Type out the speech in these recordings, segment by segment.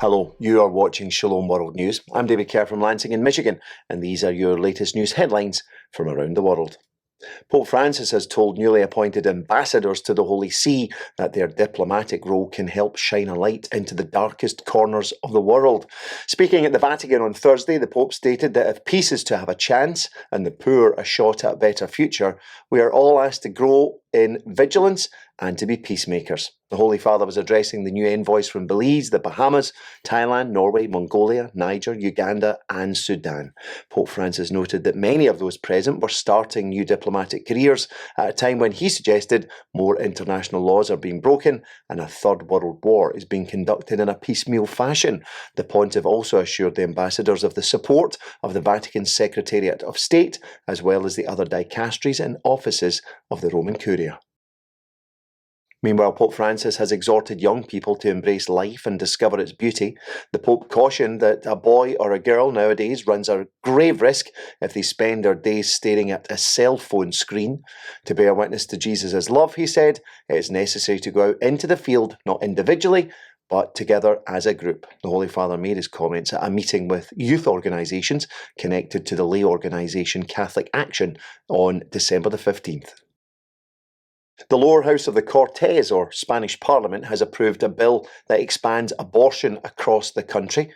Hello, you are watching Shalom World News. I'm David Kerr from Lansing in Michigan, and these are your latest news headlines from around the world. Pope Francis has told newly appointed ambassadors to the Holy See that their diplomatic role can help shine a light into the darkest corners of the world. Speaking at the Vatican on Thursday, the Pope stated that if peace is to have a chance and the poor a shot at a better future, we are all asked to grow in vigilance and to be peacemakers. The Holy Father was addressing the new envoys from Belize, the Bahamas, Thailand, Norway, Mongolia, Niger, Uganda and Sudan. Pope Francis noted that many of those present were starting new diplomatic careers at a time when he suggested more international laws are being broken and a third world war is being conducted in a piecemeal fashion. The pontiff also assured the ambassadors of the support of the Vatican's Secretariat of State, as well as the other dicasteries and offices of the Roman Curia. Meanwhile, Pope Francis has exhorted young people to embrace life and discover its beauty. The Pope cautioned that a boy or a girl nowadays runs a grave risk if they spend their days staring at a cell phone screen. To bear witness to Jesus' love, he said, it is necessary to go out into the field, not individually, but together as a group. The Holy Father made his comments at a meeting with youth organisations connected to the lay organisation Catholic Action on December the 15th. The lower house of the Cortes, or Spanish Parliament, has approved a bill that expands abortion across the country.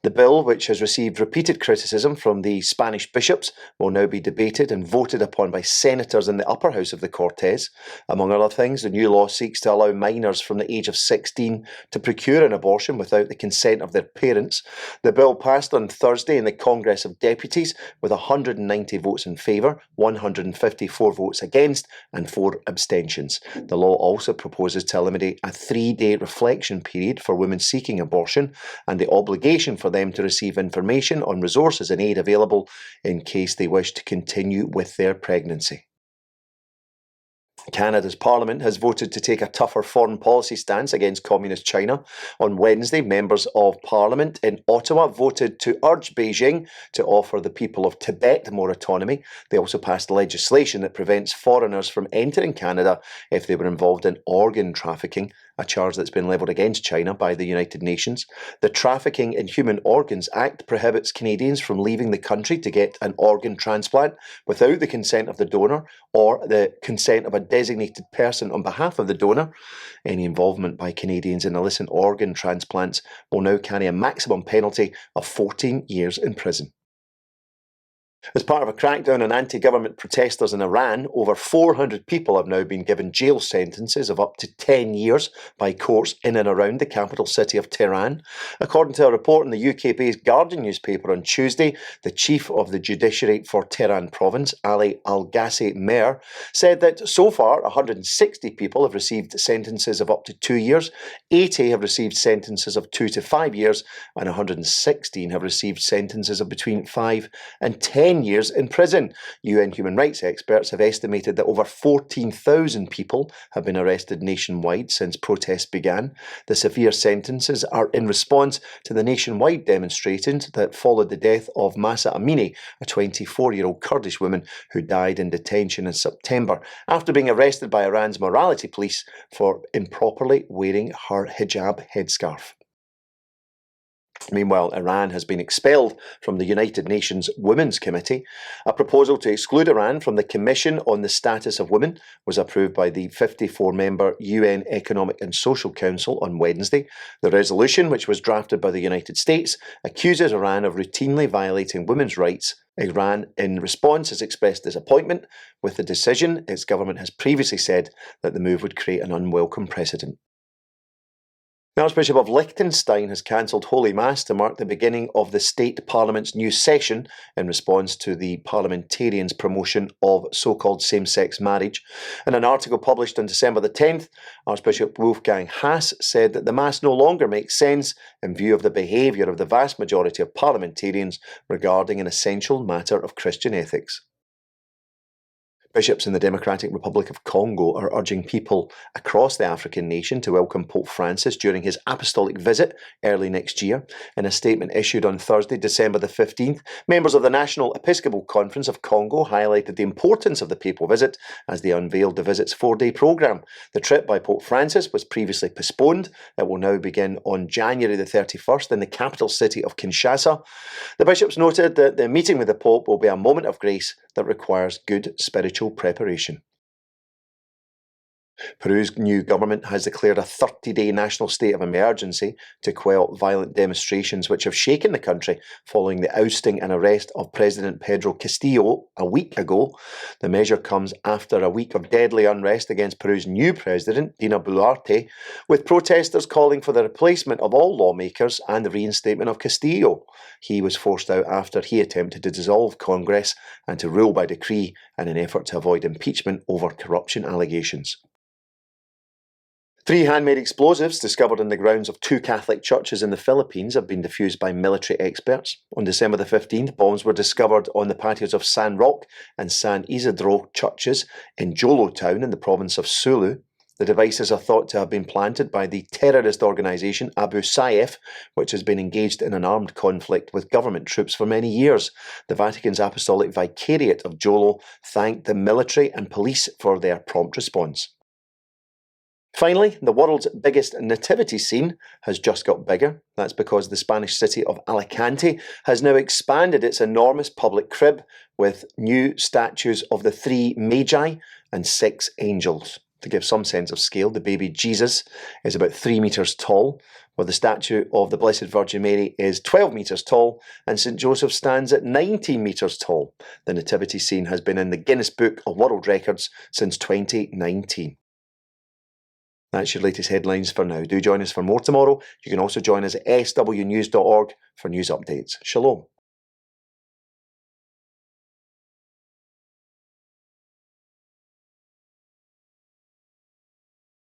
The bill, which has received repeated criticism from the Spanish bishops, will now be debated and voted upon by senators in the upper house of the Cortes. Among other things, the new law seeks to allow minors from the age of 16 to procure an abortion without the consent of their parents. The bill passed on Thursday in the Congress of Deputies with 190 votes in favour, 154 votes against and 4 abstentions. The law also proposes to eliminate a 3-day reflection period for women seeking abortion and the obligation for them to receive information on resources and aid available in case they wish to continue with their pregnancy. Canada's Parliament has voted to take a tougher foreign policy stance against Communist China. On Wednesday, members of Parliament in Ottawa voted to urge Beijing to offer the people of Tibet more autonomy. They also passed legislation that prevents foreigners from entering Canada if they were involved in organ trafficking, a charge that's been levelled against China by the United Nations. The Trafficking in Human Organs Act prohibits Canadians from leaving the country to get an organ transplant without the consent of the donor or the consent of a designated person on behalf of the donor. Any involvement by Canadians in illicit organ transplants will now carry a maximum penalty of 14 years in prison. As part of a crackdown on anti-government protesters in Iran, over 400 people have now been given jail sentences of up to 10 years by courts in and around the capital city of Tehran. According to a report in the UK-based Guardian newspaper on Tuesday, the chief of the judiciary for Tehran province, Ali Al-Ghazi Mer, said that so far 160 people have received sentences of up to 2 years, 80 have received sentences of 2 to 5 years, and 116 have received sentences of between 5 and 10 years in prison. UN human rights experts have estimated that over 14,000 people have been arrested nationwide since protests began. The severe sentences are in response to the nationwide demonstrations that followed the death of Mahsa Amini, a 24-year-old Kurdish woman who died in detention in September after being arrested by Iran's morality police for improperly wearing her hijab headscarf. Meanwhile, Iran has been expelled from the United Nations Women's Committee. A proposal to exclude Iran from the Commission on the Status of Women was approved by the 54-member UN Economic and Social Council on Wednesday. The resolution, which was drafted by the United States, accuses Iran of routinely violating women's rights. Iran, in response, has expressed disappointment with the decision. Its government has previously said that the move would create an unwelcome precedent. The Archbishop of Liechtenstein has cancelled Holy Mass to mark the beginning of the state parliament's new session in response to the parliamentarians' promotion of so-called same-sex marriage. In an article published on December the 10th, Archbishop Wolfgang Haas said that the Mass no longer makes sense in view of the behaviour of the vast majority of parliamentarians regarding an essential matter of Christian ethics. Bishops in the Democratic Republic of Congo are urging people across the African nation to welcome Pope Francis during his apostolic visit early next year. In a statement issued on Thursday, December the 15th, members of the National Episcopal Conference of Congo highlighted the importance of the papal visit as they unveiled the visit's 4-day programme. The trip by Pope Francis was previously postponed. It will now begin on January the 31st in the capital city of Kinshasa. The bishops noted that the meeting with the Pope will be a moment of grace that requires good spiritual preparation. Peru's new government has declared a 30-day national state of emergency to quell violent demonstrations which have shaken the country following the ousting and arrest of President Pedro Castillo a week ago. The measure comes after a week of deadly unrest against Peru's new president, Dina Boluarte, with protesters calling for the replacement of all lawmakers and the reinstatement of Castillo. He was forced out after he attempted to dissolve Congress and to rule by decree in an effort to avoid impeachment over corruption allegations. 3 handmade explosives discovered in the grounds of 2 Catholic churches in the Philippines have been defused by military experts. On December the 15th, bombs were discovered on the patios of San Roque and San Isidro churches in Jolo town in the province of Sulu. The devices are thought to have been planted by the terrorist organisation Abu Sayyaf, which has been engaged in an armed conflict with government troops for many years. The Vatican's Apostolic Vicariate of Jolo thanked the military and police for their prompt response. Finally, the world's biggest nativity scene has just got bigger. That's because the Spanish city of Alicante has now expanded its enormous public crib with new statues of the 3 Magi and 6 angels. To give some sense of scale, the baby Jesus is about 3 metres tall, while the statue of the Blessed Virgin Mary is 12 metres tall, and St. Joseph stands at 19 metres tall. The nativity scene has been in the Guinness Book of World Records since 2019. That's your latest headlines for now. Do join us for more tomorrow. You can also join us at swnews.org for news updates. Shalom.